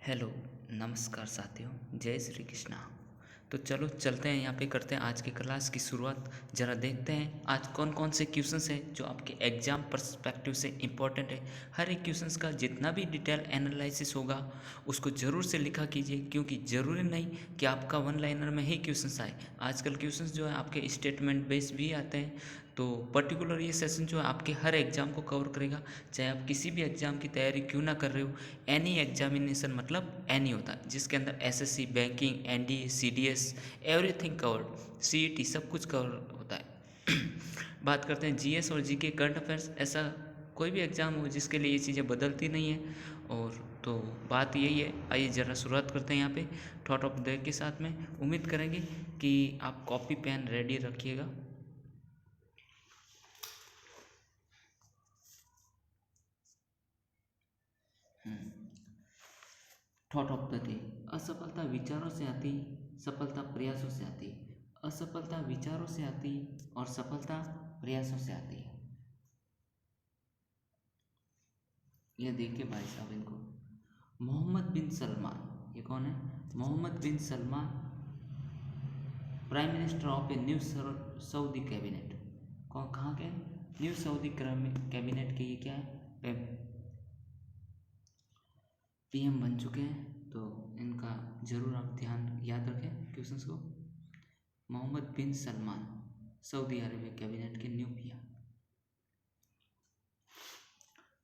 Hello, नमस्कार साथियों, जय श्री कृष्णा। तो चलो चलते हैं, यहाँ पे करते हैं आज की क्लास की शुरुआत। ज़रा देखते हैं आज कौन कौन से क्वेश्चंस हैं जो आपके एग्ज़ाम पर्सपेक्टिव से इम्पोर्टेंट है। हर एक क्वेश्चंस का जितना भी डिटेल एनालिसिस होगा उसको ज़रूर से लिखा कीजिए, क्योंकि ज़रूरी नहीं कि आपका वन लाइनर में ही क्वेश्चंस आए। आजकल क्वेश्चंस जो है आपके स्टेटमेंट बेस भी आते हैं। तो पर्टिकुलर ये सेशन जो है आपके हर एग्ज़ाम को कवर करेगा, चाहे आप किसी भी एग्ज़ाम की तैयारी क्यों ना कर रहे हो। एनी एग्जामिनेशन मतलब एनी होता है, जिसके अंदर SSC, banking, NDA, CDS, everything covered, CET सब कुछ कवर होता है। बात करते हैं जीएस और जीके करंट अफेयर्स। ऐसा कोई भी एग्ज़ाम हो जिसके लिए ये चीज़ें बदलती नहीं है। और तो बात यही है। आइए ज़रा शुरुआत करते हैं यहाँ पे थॉट ऑफ द डे के साथ में। उम्मीद करेंगे कि आप कॉपी पेन रेडी रखिएगा। Thought of the day. असफलता विचारों से आती, सफलता प्रयासों से आती। असफलता विचारों से आती और सफलता प्रयासों से आती है। ये देखिए भाई साहब इनको। मोहम्मद बिन सलमान, ये कौन है? Mohammed bin Salman, prime minister of a new Saudi cabinet. कौन, कहाँ के? न्यू सऊदी कैबिनेट के ये क्या है? पीएम बन चुके हैं। तो इनका ज़रूर आप ध्यान याद रखें क्वेश्चंस को। Mohammad bin Salman, Saudi Arabia cabinet के न्यू पीएम।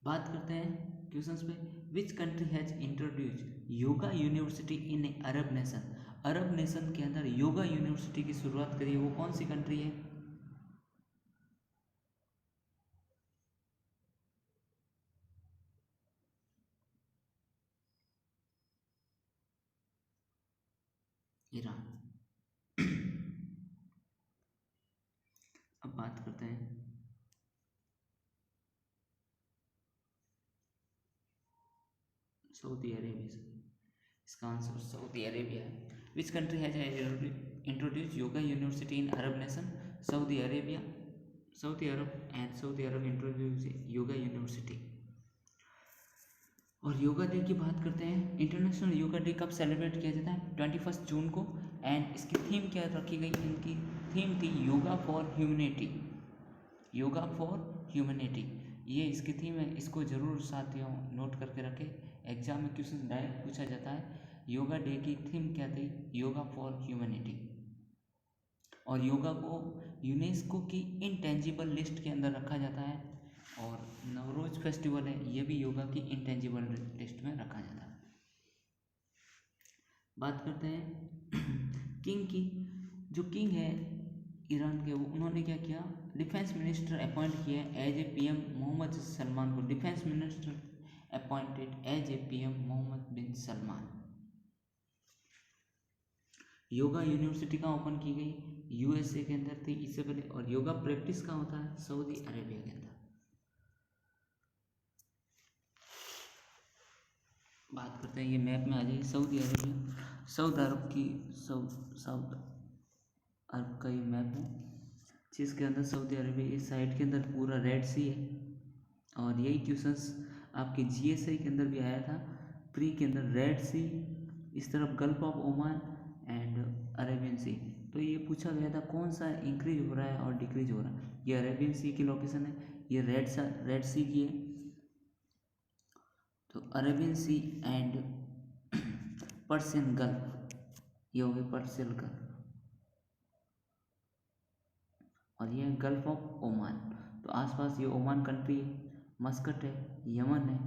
बात करते हैं क्वेश्चंस पे। Which country has introduce yoga university in A Arab nation? Arab nation के अंदर योगा यूनिवर्सिटी की शुरुआत करी है, वो कौन सी कंट्री है? ईरान। अब बात करते हैं सऊदी अरेबिया से। इसका आंसर सऊदी अरेबिया है। Which country has introduce yoga university in Arab nation? Saudi Arabia. Saudi Arab and Saudi Arab introduce yoga university. और योगा डे की बात करते हैं। इंटरनेशनल योगा डे कब सेलिब्रेट किया जाता है? 21 जून को। एंड इसकी थीम क्या रखी गई? इनकी थीम थी yoga for humanity. Yoga for humanity, ये इसकी थीम है। इसको जरूर साथियों नोट करके रखें। एग्जाम में क्वेश्चन डायरेक्ट पूछा जाता है। योगा डे की थीम क्या थी? Yoga for humanity. और योगा को यूनेस्को की इंटेंजिबल लिस्ट के अंदर रखा जाता है। और नवरोज फेस्टिवल है, ये भी योगा की इंटेंजिबल लिस्ट में रखा जाता है। बात करते हैं किंग की। जो किंग है ईरान के, वो उन्होंने क्या किया? डिफेंस मिनिस्टर अपॉइंट किया as a PM Mohammed Salman को। Defence minister appointed as a PM Mohammed bin Salman. Yoga university कहाँ ओपन की गई? यूएसए के अंदर थी इससे पहले। और योगा प्रैक्टिस कहाँ होता है? सऊदी अरेबिया के अंदर। बात करते हैं, ये मैप में आ जाइए सऊदी अरेबिया। सऊदी अरब की साउथ अरब का ये मैप है, जिसके अंदर सऊदी अरेबिया इस साइड के अंदर पूरा रेड सी है। और यही क्वेश्चंस आपके जीएसआई के अंदर भी आया था प्री के अंदर। रेड सी, इस तरफ Gulf of Oman and Arabian Sea. तो ये पूछा गया था कौन सा इंक्रीज हो रहा है और डिक्रीज हो रहा है। ये अरेबियन सी की लोकेशन है, ये रेड सी की है। तो Arabian Sea and Persian Gulf, ये हो गए पर्शियन गल्फ। और ये है गल्फ ऑफ ओमान। तो आसपास ये ओमान कंट्री है, मस्कट है, यमन है।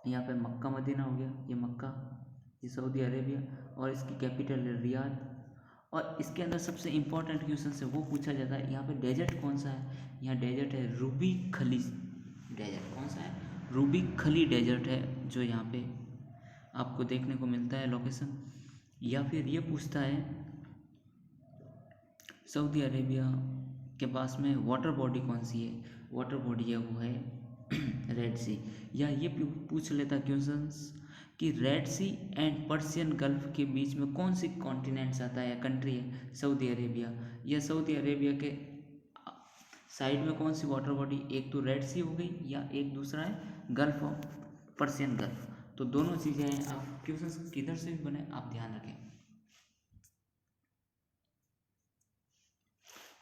यहाँ पे मक्का मदीना हो गया, ये मक्का, ये सऊदी अरेबिया। और इसकी कैपिटल है रियाद। और इसके अंदर सबसे इम्पोर्टेंट क्वेश्चन है वो पूछा जाता है, यहाँ पे डेजर्ट कौन सा है? यहाँ डेजर्ट है रूबी खली डेजर्ट। कौन सा है? रूबी खली डेजर्ट है, जो यहाँ पे आपको देखने को मिलता है लोकेशन। या फिर ये पूछता है सऊदी अरेबिया के पास में वाटर बॉडी कौन सी है? वाटर बॉडी है वो है रेड सी। या ये पूछ लेता क्वेश्चंस कि Red Sea and Persian Gulf के बीच में कौन सी कॉन्टिनेंट्स आता है या कंट्री है? Saudi Arabia. या सऊदी अरेबिया के साइड में कौन सी वाटर बॉडी? एक तो रेड सी हो गई, या एक दूसरा है गल्फ ऑफ पर्शियन गल्फ। तो दोनों चीज़ें हैं, आप क्वेश्चन किधर से भी बने आप ध्यान रखें।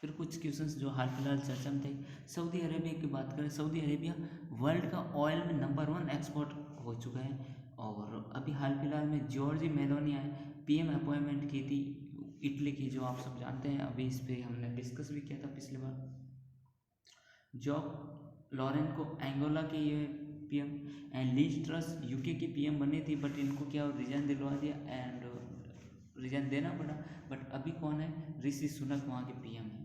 फिर कुछ क्वेश्चंस जो हाल फिलहाल चर्चा में थे, सऊदी अरेबिया की बात करें, सऊदी अरेबिया वर्ल्ड का ऑयल में नंबर 1 एक्सपोर्ट हो चुका है। और अभी हाल फिलहाल में जॉर्जी मेलोनी आए, पीएम अपॉइंटमेंट की थी इटली की, जो आप सब जानते हैं, अभी इस पर हमने डिस्कस भी किया था पिछली बार। जॉक लॉरेन को एंगोला के ये PM, and lease truss UK की पीएम बनी थी, बट इनको क्या रिजाइन दिलवा दिया एंड रिजाइन देना पड़ा। बट अभी कौन है, ऋषि सुनक वहाँ के पीएम है।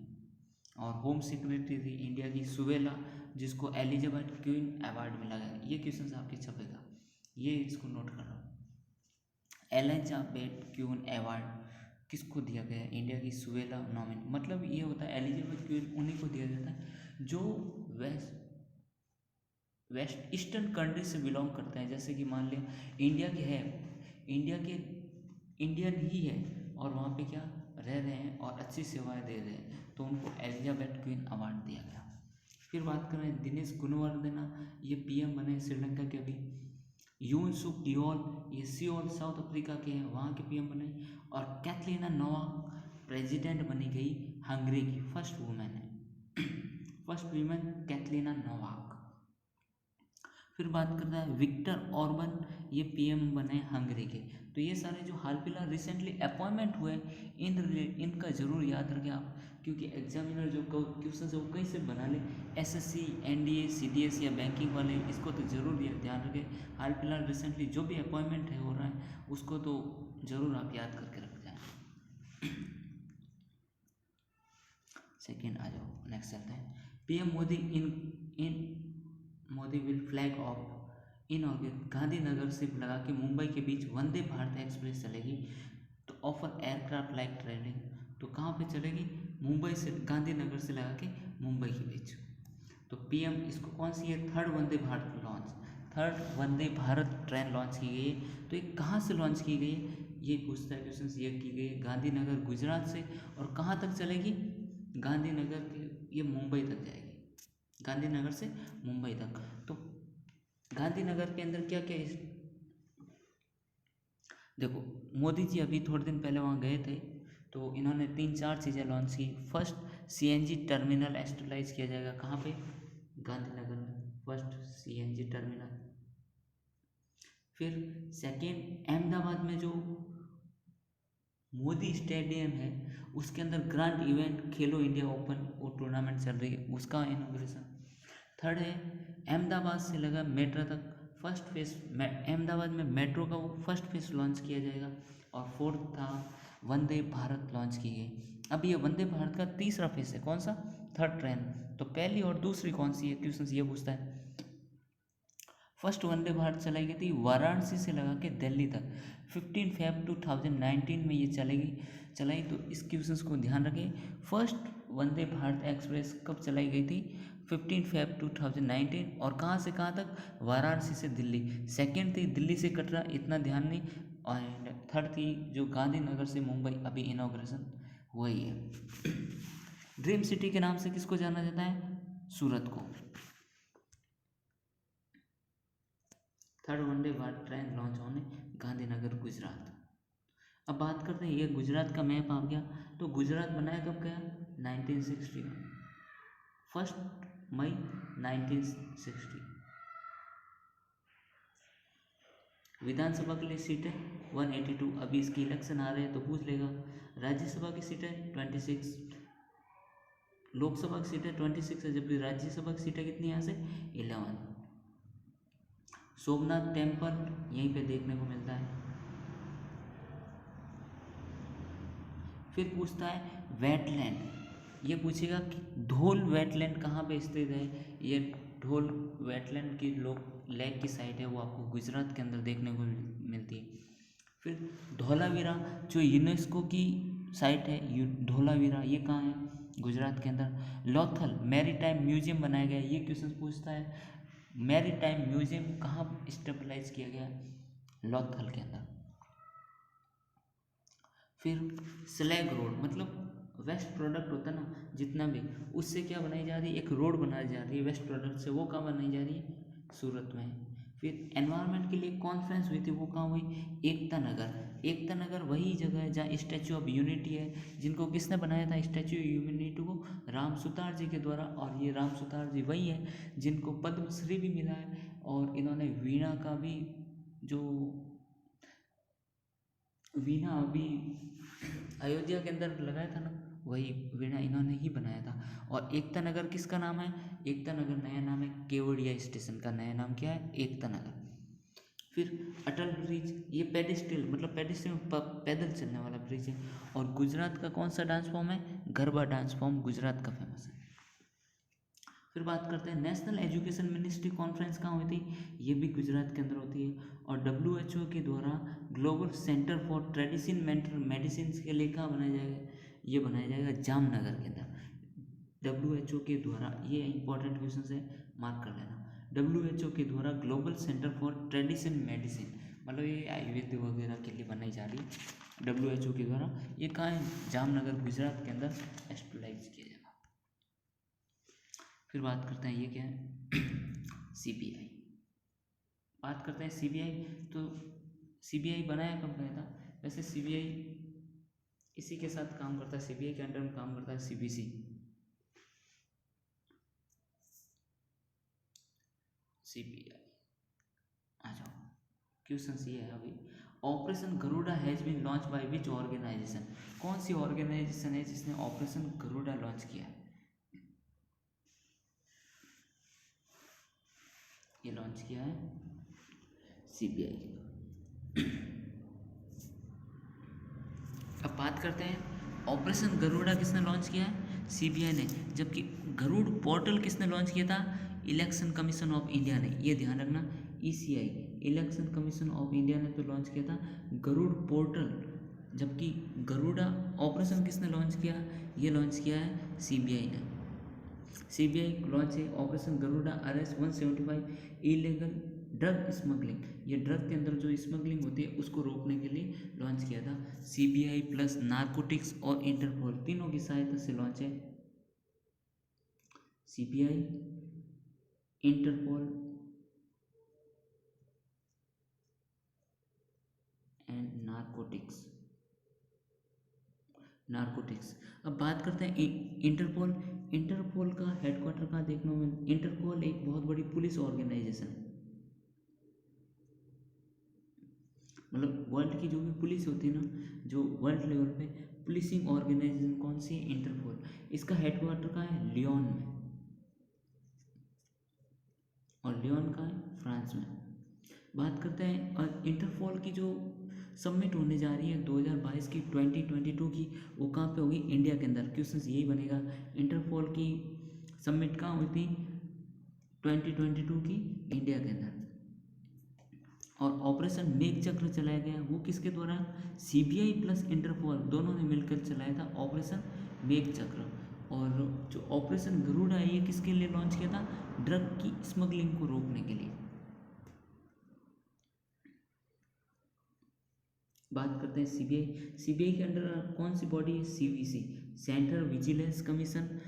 और होम सेक्रेटरी थी इंडिया की सुवेला, जिसको एलिजाबेथ क्वीन अवार्ड मिला है। ये क्वेश्चन आपके छपेगा, ये इसको नोट कर लो। एलिजाबेथ क्वीन अवार्ड किसको दिया गया है, इंडिया की सुवेला नॉमिन, मतलब ये होता है एलिजाबेथ क्वीन उन्हीं को दिया जाता है जो वेस्ट ईस्टर्न कंट्री से बिलोंग करते हैं। जैसे कि मान लिया इंडिया के है, इंडिया के इंडियन ही है और वहाँ पे क्या रह रहे हैं और अच्छी सेवाएं दे रहे हैं, तो उनको एलिजाबेथ क्वीन अवार्ड दिया गया। फिर बात करें दिनेश गुणवर्धना, ये पीएम बने श्रीलंका के अभी। यून सुक योल, ये सियोल साउथ अफ्रीका के हैं, वहाँ के पीएम बने। और कैथलीना नोवाक प्रेसिडेंट बनी गई हंगरी की, फर्स्ट वुमेन है फर्स्ट वुमेन कैथलीना नोवाक। फिर बात करता है विक्टर ऑर्बन, ये पीएम बने हंगरी के। तो ये सारे जो हाल फिलहाल रिसेंटली अपॉइंटमेंट हुए इनका ज़रूर याद रखें आप, क्योंकि एग्जामिनर जो क्वेश्चन है वो कहीं से बना ले, एसएससी, एनडीए, सीडीएस या बैंकिंग वाले, इसको तो ज़रूर ध्यान रखें। हाल फिलहाल रिसेंटली जो भी अपॉइंटमेंट है हो रहा है उसको तो ज़रूर आप याद करके रख जाए। सेकेंड आ जाओ, नेक्स्ट चलते हैं। PM Modi in Modi will flag off inaugurate Gandhinagar से लगा के मुंबई के बीच वंदे भारत एक्सप्रेस चलेगी, तो ऑफर एयरक्राफ्ट लाइक ट्रेवलिंग। तो कहाँ पे चलेगी, मुंबई से, गांधीनगर से लगा के मुंबई के बीच। तो पीएम इसको कौन सी है, third Vande Bharat launch, third Vande Bharat train launch की गई है। तो ये कहाँ से लॉन्च की गई है, ये पूछता है क्वेश्चन। ये की गई है गांधीनगर गुजरात से, और कहाँ तक चलेगी, गांधीनगर के, ये मुंबई तक जाएगी, गांधीनगर से मुंबई तक। तो गांधीनगर के अंदर क्या क्या देखो, मोदी जी अभी थोड़े दिन पहले वहाँ गए थे, तो इन्होंने 3-4 चीज़ें लॉन्च की। फर्स्ट सीएनजी टर्मिनल एस्टेब्लाइज किया जाएगा, कहाँ पे, गांधीनगर में, फर्स्ट सीएनजी टर्मिनल। फिर सेकेंड, अहमदाबाद में जो मोदी स्टेडियम है उसके अंदर ग्रांड इवेंट खेलो इंडिया ओपन वो टूर्नामेंट चल रही है, उसका इनॉग्रेशन। थर्ड है अहमदाबाद से लगा मेट्रो तक फर्स्ट फेज, अहमदाबाद में मेट्रो का वो फर्स्ट फेज लॉन्च किया जाएगा। और फोर्थ था वंदे भारत लॉन्च की गई। अब ये वंदे भारत का तीसरा फेज है, कौन सा, थर्ड ट्रेन। तो पहली और दूसरी कौन सी है, क्वेश्चन ये पूछता है। फर्स्ट वंदे भारत चलाई गई थी वाराणसी से लगा के दिल्ली तक, 15 फेब 2019 में ये चलाई। तो इस क्वेश्चन को ध्यान रखें, फर्स्ट वंदे भारत एक्सप्रेस कब चलाई गई थी, 15 फेब 2019, और कहाँ से कहाँ तक, वाराणसी से दिल्ली। सेकेंड थी दिल्ली से कटरा, इतना ध्यान नहीं। और थर्ड थी जो गांधीनगर से मुंबई, अभी इनॉग्रेशन हुई है। ड्रीम सिटी के नाम से किसको जाना जाता है, सूरत को। Third one day Bharat train launch होने गांधीनगर गुजरात। अब बात करते हैं, ये गुजरात का मैप आ गया। तो गुजरात बनाया कब गया, 1960 में, 1 मई 1960। विधानसभा के लिए सीट है 182, अभी इसकी इलेक्शन आ रहे हैं तो पूछ लेगा। राज्यसभा की सीट है 26, लोकसभा की सीट है 26 है, जबकि राज्यसभा की सीटें कितनी यहाँ से 11। सोमनाथ टेम्पल यहीं पे देखने को मिलता है। फिर पूछता है वेटलैंड, ये पूछेगा कि ढोल वेटलैंड कहाँ पे स्थित है। ये ढोल वेटलैंड की लेक की साइट है, वो आपको गुजरात के अंदर देखने को मिलती है। फिर धौलावीरा जो यूनेस्को की साइट है, धौलावीरा ये कहाँ है, गुजरात के अंदर। लोथल मैरीटाइम म्यूजियम बनाया गया है, ये क्वेश्चन पूछता है मैरीटाइम म्यूजियम कहाँ स्टेबलाइज किया गया, लोथल के अंदर। फिर स्लैग रोड, मतलब वेस्ट प्रोडक्ट होता है ना जितना भी, उससे क्या बनाई जा रही है, एक रोड बनाई जा रही है वेस्ट प्रोडक्ट से, वो कहाँ बनाई जा रही है, सूरत में। फिर एनवायरनमेंट के लिए कॉन्फ्रेंस हुई थी, वो कहाँ हुई? एकता नगर। एकता नगर वही जगह है जहाँ स्टैचू ऑफ यूनिटी है, जिनको किसने बनाया था स्टैचू ऑफ यूनिटी को? राम सुतार जी के द्वारा। और ये राम सुतार जी वही है जिनको पद्मश्री भी मिला है, और इन्होंने वीणा का भी, जो वीणा अभी अयोध्या के अंदर लगाया था ना, वही वीणा इन्होंने ही बनाया था। और एकता नगर किसका नाम है? एकता नगर नया नाम है, केवड़िया स्टेशन का नया नाम क्या है? एकता नगर। फिर अटल ब्रिज, ये पेडेस्ट्रियल मतलब पेडेस्ट्रियल पैदल चलने वाला ब्रिज है। और गुजरात का कौन सा डांस फॉर्म है? गरबा डांस फॉर्म गुजरात का फेमस है। फिर बात करते हैं नेशनल एजुकेशन मिनिस्ट्री कॉन्फ्रेंस कहाँ हुई थी? ये भी गुजरात के अंदर होती है। और WHO के द्वारा global centre for tradition medicine के लिए कहाँ बनाया जाएगा? ये बनाया जाएगा जामनगर के अंदर। WHO के द्वारा, ये इंपॉर्टेंट क्वेश्चन है, मार्क कर लेना। WHO के द्वारा global centre for tradition medicine, मतलब ये आयुर्वेद वगैरह के लिए बनाई जा रही है WHO के द्वारा। ये कहाँ है? जामनगर गुजरात के अंदर एस्टेब्लिश किया जाएगा। फिर बात करते हैं ये क्या है? CBI। बात करते हैं CBI। तो CBI बनाया कब गया था? वैसे CBI इसी के साथ काम करता है, CBI के अंडर में काम करता है CBC। CBI आ जाओ, क्वेश्चन ये है अभी। Operation Garuda has been launch by which organisation? कौन सी ऑर्गेनाइजेशन है जिसने ऑपरेशन गरुड़ा लॉन्च किया है? ये लॉन्च किया है CBI। अब बात करते हैं ऑपरेशन गरुड़ा किसने लॉन्च किया है? CBI ने। जबकि गरुड़ पोर्टल किसने लॉन्च किया था? इलेक्शन कमीशन ऑफ इंडिया ने। ये ध्यान रखना, ECI election commission of India ने तो लॉन्च किया था गरुड़ पोर्टल। जबकि गरुड़ा ऑपरेशन किसने लॉन्च किया? ये लॉन्च किया है CBI ने। CBI लॉन्च है operation Garuda arrest 175 illegal drug smuggling. ये ड्रग के अंदर जो स्मगलिंग होती है उसको रोकने के लिए लॉन्च किया था। CBI प्लस नारकोटिक्स और इंटरपोल तीनों की सहायता से लॉन्च है। CBI, Interpol and narcotics. अब बात करते हैं इंटरपोल। इंटरपोल का हेडक्वार्टर कहाँ देखने को मिलता? इंटरपोल एक बहुत बड़ी पुलिस ऑर्गेनाइजेशन है, मतलब वर्ल्ड की जो भी पुलिस होती है ना, जो वर्ल्ड लेवल पे पुलिसिंग ऑर्गेनाइजेशन कौन सी है? इंटरपोल। इसका हेडक्वार्टर कहाँ है? लियोन में। और लियोन कहाँ है? फ्रांस में। बात करते हैं इंटरपोल की जो सबमिट होने जा रही है 2022 की 2022 की, वो कहाँ पे होगी? इंडिया के अंदर। क्वेश्चन यही बनेगा, इंटरपोल की सबमिट कहाँ हुई थी 2022 की? इंडिया के अंदर। और ऑपरेशन मेघ चक्र चलाया गया, वो किसके द्वारा? CBI प्लस इंटरपोल दोनों ने मिलकर चलाया था ऑपरेशन मेघ चक्र। और जो ऑपरेशन गरुड़ा है ये किसके लिए लॉन्च किया था? ड्रग की स्मगलिंग को रोकने के लिए। बात करते हैं CBI के अंडर कौन सी बॉडी है? CVC central vigilance commission.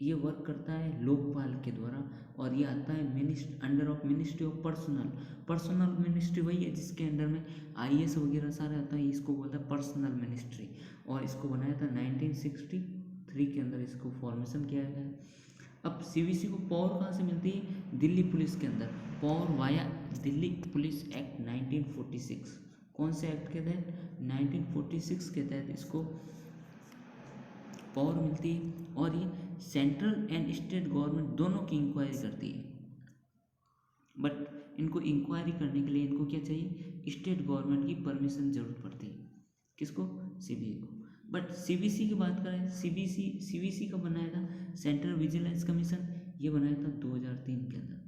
ये वर्क करता है लोकपाल के द्वारा, और ये आता है under of ministry of personal ministry वही है जिसके अंडर में IAS वगैरह सारे आता है, इसको बोलता है पर्सनल मिनिस्ट्री। और इसको बनाया था 1963 के अंदर, इसको फॉर्मेशन किया गया है। अब CVC को पावर कहाँ से मिलती है? दिल्ली पुलिस के अंदर, power via Delhi police act 1946। कौन से एक्ट के तहत? 1946 के तहत इसको पावर मिलती है। और ये सेंट्रल एंड स्टेट गवर्नमेंट दोनों की इंक्वायरी करती है, बट इनको इंक्वायरी करने के लिए इनको क्या चाहिए? स्टेट गवर्नमेंट की परमिशन जरूरत पड़ती है। किसको? CBI को। बट CBC की बात करें, CBC का बनाया था सेंट्रल विजिलेंस कमीशन, ये बनाया था 2003 के अंदर।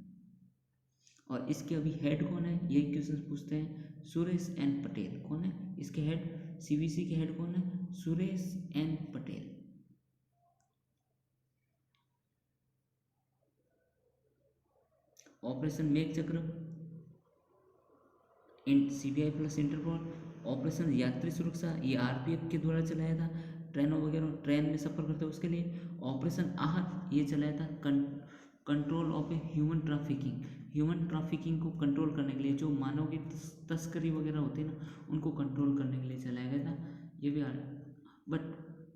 और इसके अभी हेड कौन है? यही क्वेश्चन पूछते हैं। सुरेश एन पटेल। कौन है इसके हेड? CBC के हेड कौन है? सुरेश एन पटेल। ऑपरेशन मेघ चक्र CBI प्लस इंटरपोल। ऑपरेशन यात्री सुरक्षा, ये RPF के द्वारा चलाया था, ट्रेनों वगैरह ट्रेन में सफर करते हैं उसके लिए। ऑपरेशन आहत, ये चलाया था control of a human trafficking को कंट्रोल करने के लिए, जो मानव की तस्करी वगैरह होती है ना, उनको कंट्रोल करने के लिए चलाया गया था। ये भी बट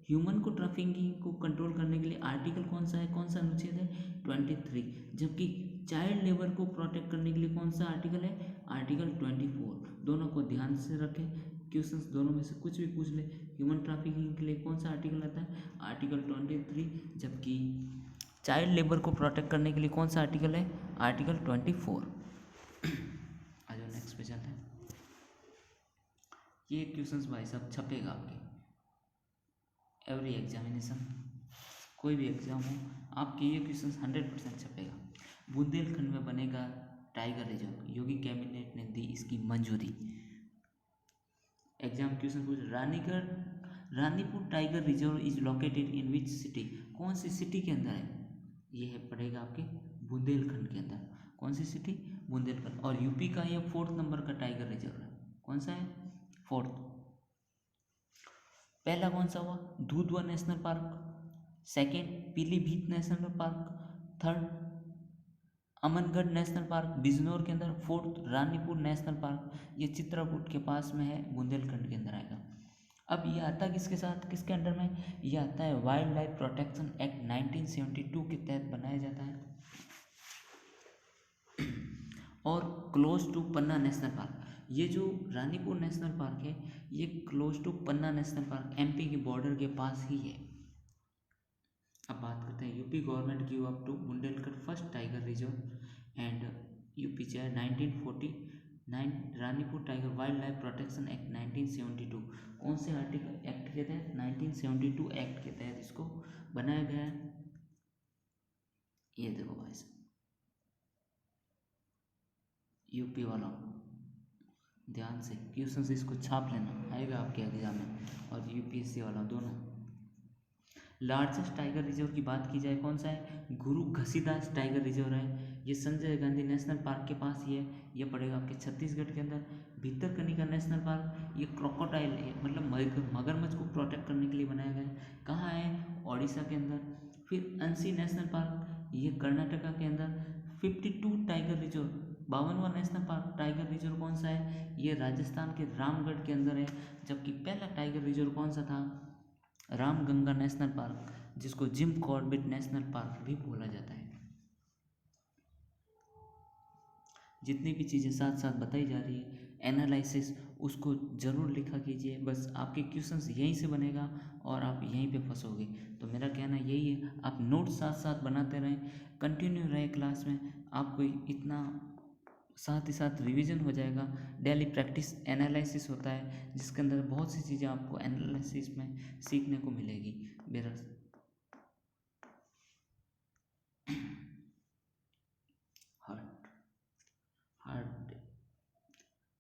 ह्यूमन को ट्रैफिकिंग को कंट्रोल करने के लिए आर्टिकल कौन सा है, कौन सा अनुच्छेद है, 23। जबकि चाइल्ड लेबर को प्रोटेक्ट करने के लिए कौन सा आर्टिकल है, आर्टिकल 24। दोनों को ध्यान से रखें, क्वेश्चंस दोनों में से कुछ भी पूछ ले। ह्यूमन ट्रैफिकिंग के लिए कौन सा आर्टिकल आता है, आर्टिकल 23। जबकि चाइल्ड लेबर को प्रोटेक्ट करने के लिए कौन सा आर्टिकल है, आर्टिकल 24। आ जाओ नेक्स्ट पे चलते हैं। ये क्वेश्चंस भाई साहब छपेगा आपके एवरी एग्जामिनेशन, कोई भी एग्जाम हो, आपके ये क्वेश्चंस 100% छपेगा। बुंदेलखंड में बनेगा टाइगर रिजर्व, योगी कैबिनेट ने दी इसकी मंजूरी। एग्जाम क्वेश्चन पूछ, Ranipur tiger reserve is located in which city, कौन सी सिटी के अंदर है, ये है पड़ेगा आपके बुंदेलखंड के अंदर। कौन सी सिटी, बुंदेलखंड। और यूपी का ये 4th नंबर का टाइगर रिजर्व है। कौन सा है, 4th। पहला कौन सा हुआ, दूधवा national park. Second, Pilibhit national park. Third, Amangarh national park Bijnor के अंदर। फोर्थ, रानीपुर नेशनल पार्क, ये चित्रकूट के पास में है, बुंदेलखंड के अंदर आएगा। अब ये आता किसके साथ, किसके अंडर में, ये आता है वाइल्ड लाइफ प्रोटेक्शन एक्ट 1972 के तहत बनाया जाता है। और close to Panna national park, ये जो रानीपुर नेशनल पार्क है, ये close to Panna national park MP के बॉर्डर के पास ही है। अब बात करते हैं, UP government give up to Bundelkhand first tiger reserve and UP chair 1949 Ranipur tiger wild life protection act 1972। कौन से आर्टिकल एक्ट के तहत, 1972 एक्ट के तहत इसको बनाया गया है। ये देखो भाई साहब, यूपी वाला ध्यान से क्वेश्चन इसको छाप लेना, आएगा आपके एग्जाम में। और यूपीएससी वाला दोनों। लार्जेस्ट टाइगर रिजर्व की बात की जाए, कौन सा है, गुरु घसीदास टाइगर रिजर्व है। ये संजय गांधी नेशनल पार्क के पास ही है, ये पड़ेगा आपके छत्तीसगढ़ के अंदर। भितरकनिका नेशनल पार्क, ये क्रोकोडाइल है, मतलब मगरमच्छ को प्रोटेक्ट करने के लिए बनाया गया है। कहाँ है, ओडिशा के अंदर। फिर अंसी नेशनल पार्क, ये कर्नाटका के अंदर। 52 टाइगर रिजर्व, 52वां नेशनल पार्क टाइगर रिजर्व कौन सा है, ये राजस्थान के रामगढ़ के अंदर है। जबकि पहला टाइगर रिजर्व कौन सा था, रामगंगा नेशनल पार्क, जिसको जिम कॉर्बेट नेशनल पार्क भी बोला जाता है। जितनी भी चीज़ें साथ साथ बताई जा रही है, एनालिसिस, उसको ज़रूर लिखा कीजिए। बस आपके क्वेश्चंस यहीं से बनेगा और आप यहीं पे फंसोगे। तो मेरा कहना यही है, आप नोट साथ साथ बनाते रहें, कंटिन्यू रहे क्लास में, आपको इतना साथ ही साथ रिवीजन हो जाएगा। डेली प्रैक्टिस एनालिसिस होता है, जिसके अंदर बहुत सी चीज़ें आपको एनालिसिस में सीखने को मिलेगी। मेरा heart heart day,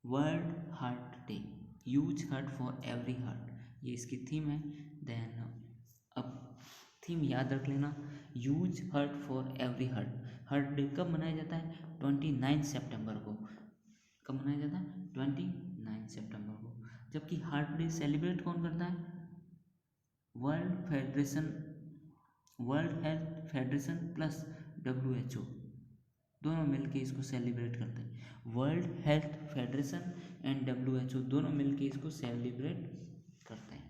world heart day, use heart for every heart, ये इसकी थीम है। देन अब थीम याद रख लेना, use heart for every heart. Heart day कब मनाया जाता है, 29 सितंबर को। कब मनाया जाता है, 29 सितंबर को। जबकि हार्ट डे सेलिब्रेट कौन करता है, world health federation plus WHO, दोनों मिलके इसको सेलिब्रेट करते हैं। World health federation and WHO दोनों मिलके इसको सेलिब्रेट करते हैं।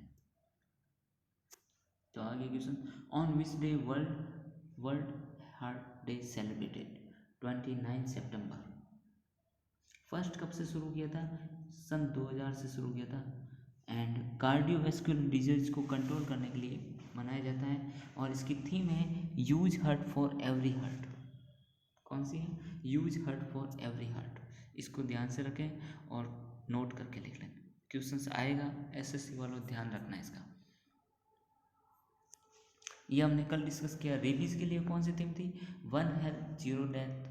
तो आगे question, on which day world heart day celebrated, 29 September. First कब से शुरू किया था, सन 2000 से शुरू किया था। एंड कार्डियोवैस्कुलर डिजीज को कंट्रोल करने के लिए मनाया जाता है। और इसकी थीम है use heart for every heart. कौन सी है, use heart for every heart. इसको ध्यान से रखें और नोट करके लिख लें, क्वेश्चंस आएगा SSC वालों, ध्यान रखना इसका। ये हमने कल डिस्कस किया। रेबीज के लिए कौन सी थीम थी, 1 health 0 death.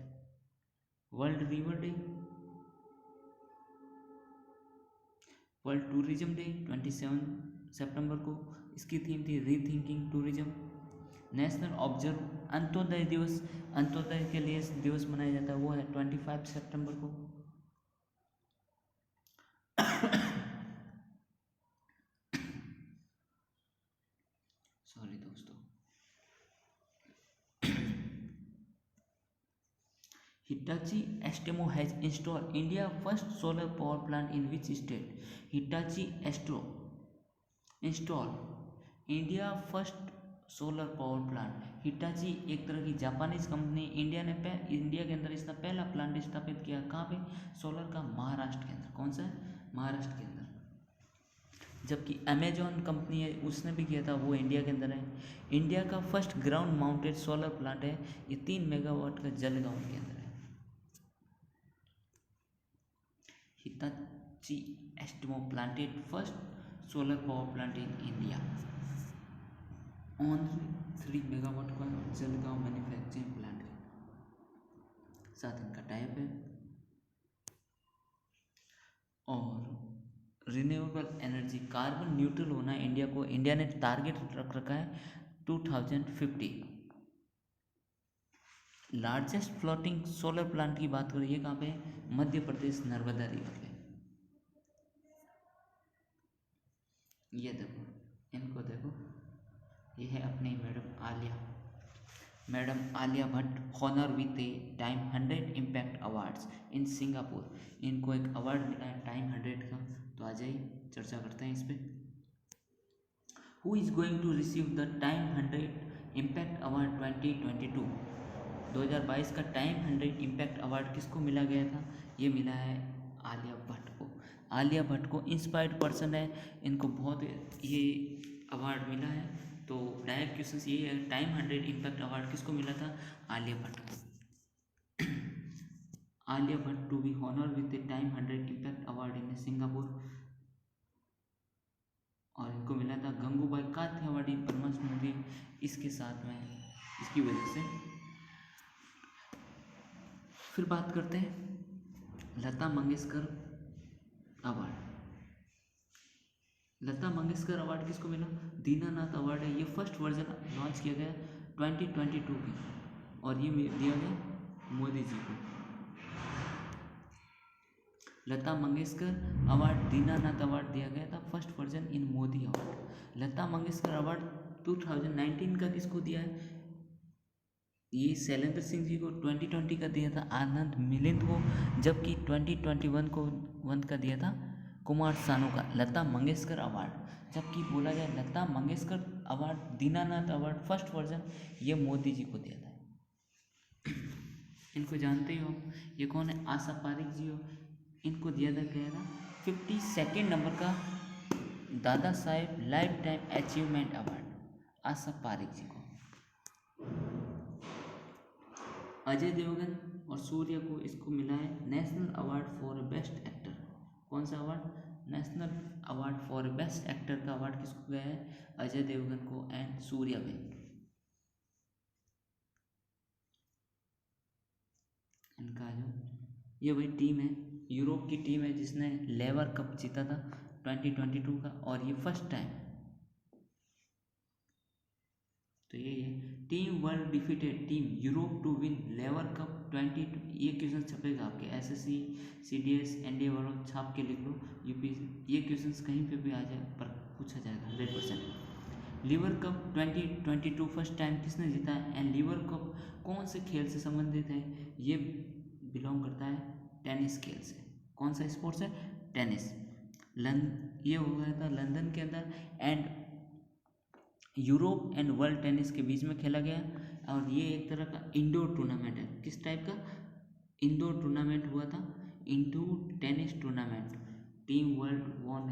World river day, world tourism day 27 सितंबर को, इसकी थीम थी rethinking tourism. National observe Antyodaya दिवस, अंत्योदय के लिए दिवस मनाया जाता है, वो है 25 सितंबर को। सॉरी दोस्तों। Hitachi Astemo has installed India first solar power plant in which state? Hitachi Astemo install India first solar power plant. Hitachi एक तरह की जापानीज कंपनी इंडिया के अंदर इसका पहला प्लांट स्थापित किया। कहाँ पे? सोलर का महाराष्ट्र के अंदर। कौन सा है? महाराष्ट्र के अंदर। जबकि अमेजॉन कंपनी है उसने भी किया था, वो इंडिया के अंदर है। इंडिया का first ground mounted solar plant है ये 3 मेगावाट का जलगांव के अंदर है। Hitachi Astemo planted first solar power plant in India on 3 megawatt का जलगांव मैन्युफैक्चरिंग प्लांट है। साथ इनका टाइप है। और रिन्यूएबल एनर्जी कार्बन न्यूट्रल होना इंडिया ने टारगेट रख रखा है 2050। लार्जेस्ट फ्लोटिंग सोलर प्लांट की बात करें, ये कहाँ पे? मध्य प्रदेश नर्मदा रिवर पे। ये देखो, इनको देखो, ये है अपनी madam Alia Bhatt, honour with a Time 100 impact awards in Singapore. इनको एक अवार्ड मिला है टाइम 100 का। तो आ जाइए चर्चा करते हैं इस पर। Who is going to receive the Time 100 impact award 2022? 2022 का टाइम 100 इम्पैक्ट अवार्ड किसको मिला गया था? ये मिला है आलिया भट्ट को। आलिया भट्ट को इंस्पायर्ड पर्सन है, इनको बहुत ये अवार्ड मिला है। तो डायरेक्ट क्वेश्चन ये है, टाइम 100 इम्पैक्ट अवार्ड किसको मिला था? आलिया भट्ट को। Alia Bhatt to be honour with the Time 100 impact award in Singapore. और इनको मिला था गंगूबाई काठियावाड़ी परमस्मृति इसके साथ में, इसकी वजह से। फिर बात करते हैं लता मंगेशकर अवार्ड। लता मंगेशकर अवार्ड किसको मिला? दीनानाथ अवार्ड है। ये फर्स्ट वर्जन लॉन्च किया गया 2022 की, और ये दिया गया मोदी जी को। लता मंगेशकर अवार्ड, दीनानाथ अवार्ड दिया गया था फर्स्ट वर्जन इन मोदी अवार्ड। लता मंगेशकर अवार्ड 2019 का किसको दिया है? ये शैलेंद्र सिंह जी को 2020 का दिया था आनंद मिलिंद को, जबकि 2021 को का दिया था कुमार सानू का लता मंगेशकर अवार्ड। जबकि बोला जाए Lata Mangeshkar award, Dinanath award first version ये मोदी जी को दिया था। इनको जानते ही हो, ये कौन है? आशा पारिक जी हो। इनको दिया था क्या था? 52nd नंबर का Dada Saheb life time achievement award आशा पारिक जी को। अजय देवगन और सूर्य को इसको मिला है national award for best actor. कौन सा award? National award for best actor का अवार्ड किसको गया है? अजय देवगन को एंड सूर्या में। इनका जो ये वही टीम है, यूरोप की टीम है जिसने लेवर कप जीता था 2022 का, और ये फर्स्ट टाइम। तो ये team world defeated team Europe to win Laver Cup 20। ये क्वेश्चन छपेगा आपके एसएससी सीडीएस एनडीए वालों, छाप के लिख लो यूपी। ये क्वेश्चन कहीं पे भी आ जाए पर पूछा जाएगा 100%। लीवर कप 2022 फर्स्ट टाइम किसने जीता है? एंड लीवर कप कौन से खेल से संबंधित है? ये बिलोंग करता है टेनिस खेल से। कौन सा स्पोर्ट्स है? टेनिस। ये हो गया था लंदन के अंदर, and Europe and world tennis के बीच में खेला गया। और ये एक तरह का इंडोर टूर्नामेंट है। किस टाइप का? इंडोर टूर्नामेंट हुआ था, indoor tennis tournament. Team world won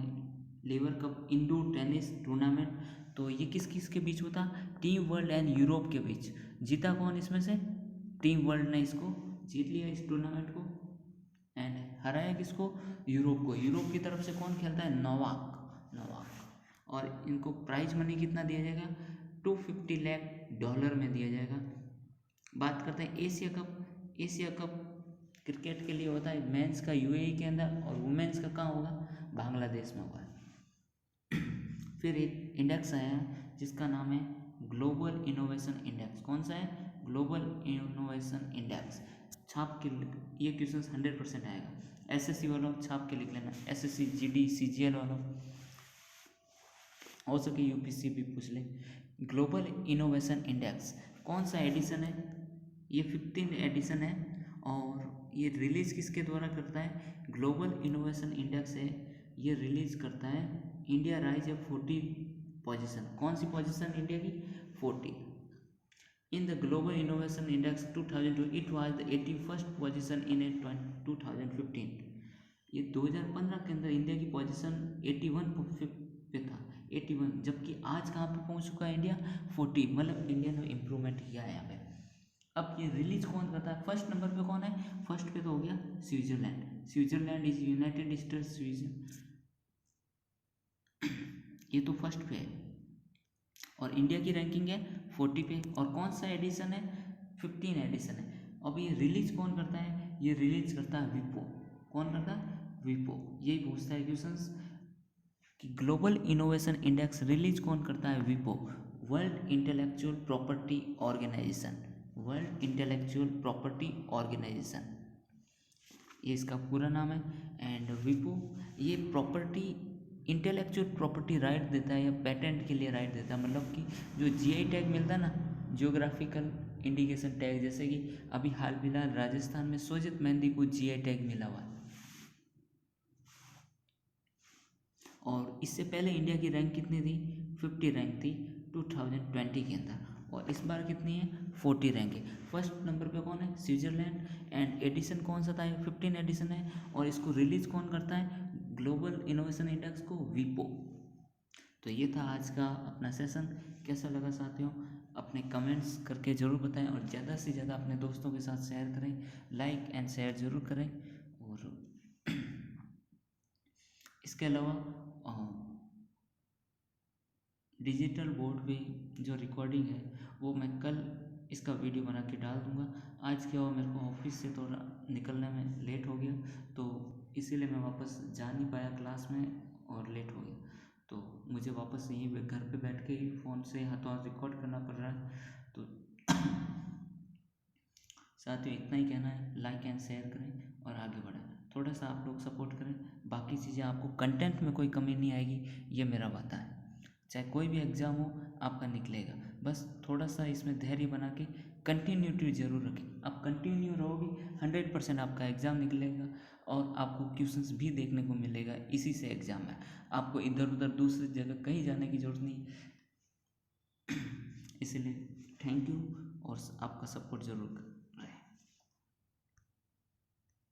Laver Cup indoor tennis tournament. तो ये किस किस के बीच होता? टीम वर्ल्ड एंड यूरोप के बीच। जीता कौन इसमें से? टीम वर्ल्ड ने इसको जीत लिया इस टूर्नामेंट को, एंड हराया किसको? यूरोप को। यूरोप की तरफ से कौन खेलता है? नोवाक। और इनको प्राइज मनी कितना दिया जाएगा? $250 लाख में दिया जाएगा। बात करते हैं Asia cup. Asia cup cricket के लिए होता है मेंस का यूएई के अंदर, और वुमेन्स का कहाँ होगा? बांग्लादेश में होगा। फिर एक इंडेक्स आया जिसका नाम है ग्लोबल इनोवेशन इंडेक्स। कौन सा है? Global innovation index. छाप के ये क्वेश्चन 100% आएगा। एसएससी वालों छाप के लिख लेना, एसएससी जीडी सीजीएल वालों, हो सके यूपीसी भी पूछ ले। ग्लोबल इनोवेशन इंडेक्स कौन सा एडिशन है? ये 15th एडिशन है, और ये रिलीज़ किसके द्वारा करता है, ग्लोबल इनोवेशन इंडेक्स है, ये रिलीज करता है। इंडिया राइज है 40 पोजीशन, कौन सी पोजीशन इंडिया की, 40 in the global innovation index 2002, it was the 81st position in 2015। ये 2015 के अंदर इंडिया की पोजीशन 81 पे था, 81, जबकि आज कहाँ पे पहुँच चुका है इंडिया, 40, मतलब इंडिया ने इम्प्रूवमेंट किया है यहाँ पे। अब ये रिलीज कौन करता है, फर्स्ट नंबर पे कौन है, फर्स्ट पे तो हो गया Switzerland, Switzerland is United states, ये तो फर्स्ट पे है। और इंडिया की रैंकिंग है 40 पे, और कौन सा एडिशन है, 15 एडिशन है। अब ये रिलीज कौन करता है, ये रिलीज करता है विपो, कौन करता है, विपो। यही पूछता है क्वेश्चंस कि ग्लोबल इनोवेशन इंडेक्स रिलीज कौन करता है, विपो, world intellectual property organisation, world intellectual property organisation, ये इसका पूरा नाम है। एंड विपो ये प्रॉपर्टी, इंटेलेक्चुअल प्रॉपर्टी राइट देता है या पेटेंट के लिए राइट देता है, मतलब कि जो जीआई टैग मिलता है ना, जियोग्राफिकल इंडिकेशन टैग, जैसे कि अभी हाल फिलहाल राजस्थान में सोजित मेहंदी को जीआई टैग मिला हुआ है। और इससे पहले इंडिया की रैंक कितनी थी, 50 रैंक थी 2020 के अंदर, और इस बार कितनी है, 40 रैंक है। फर्स्ट नंबर पे कौन है, स्विट्जरलैंड, एंड एडिशन कौन सा था, 15 एडिशन है, और इसको रिलीज कौन करता है, ग्लोबल इनोवेशन इंडेक्स को विपो। तो ये था आज का अपना सेशन, कैसा लगा साथियों, अपने कमेंट्स करके ज़रूर बताएं, और ज़्यादा से ज़्यादा अपने दोस्तों के साथ शेयर करें, लाइक एंड शेयर ज़रूर करें। और इसके अलावा डिजिटल बोर्ड पे जो रिकॉर्डिंग है वो मैं कल इसका वीडियो बना के डाल दूँगा। आज क्या हुआ, मेरे को ऑफिस से थोड़ा निकलने में लेट हो गया, तो इसीलिए मैं वापस जा नहीं पाया क्लास में और लेट हो गया, तो मुझे वापस यहीं घर पे बैठ के ही फ़ोन से हाथों हाथ रिकॉर्ड करना पड़ रहा है। तो साथियों इतना ही कहना है, लाइक एंड शेयर करें और आगे बढ़ें, थोड़ा सा आप लोग सपोर्ट करें, बाकी चीज़ें आपको कंटेंट में कोई कमी नहीं आएगी, ये मेरा वादा है। चाहे कोई भी एग्ज़ाम हो आपका निकलेगा, बस थोड़ा सा इसमें धैर्य बना के कंटिन्यूटी जरूर रखें। आप कंटिन्यू रहोगे 100% आपका एग्ज़ाम निकलेगा, और आपको क्वेश्चंस भी देखने को मिलेगा इसी से एग्ज़ाम में, आपको इधर उधर दूसरी जगह कहीं जाने की ज़रूरत नहीं। इसलिए थैंक यू, और आपका सपोर्ट ज़रूर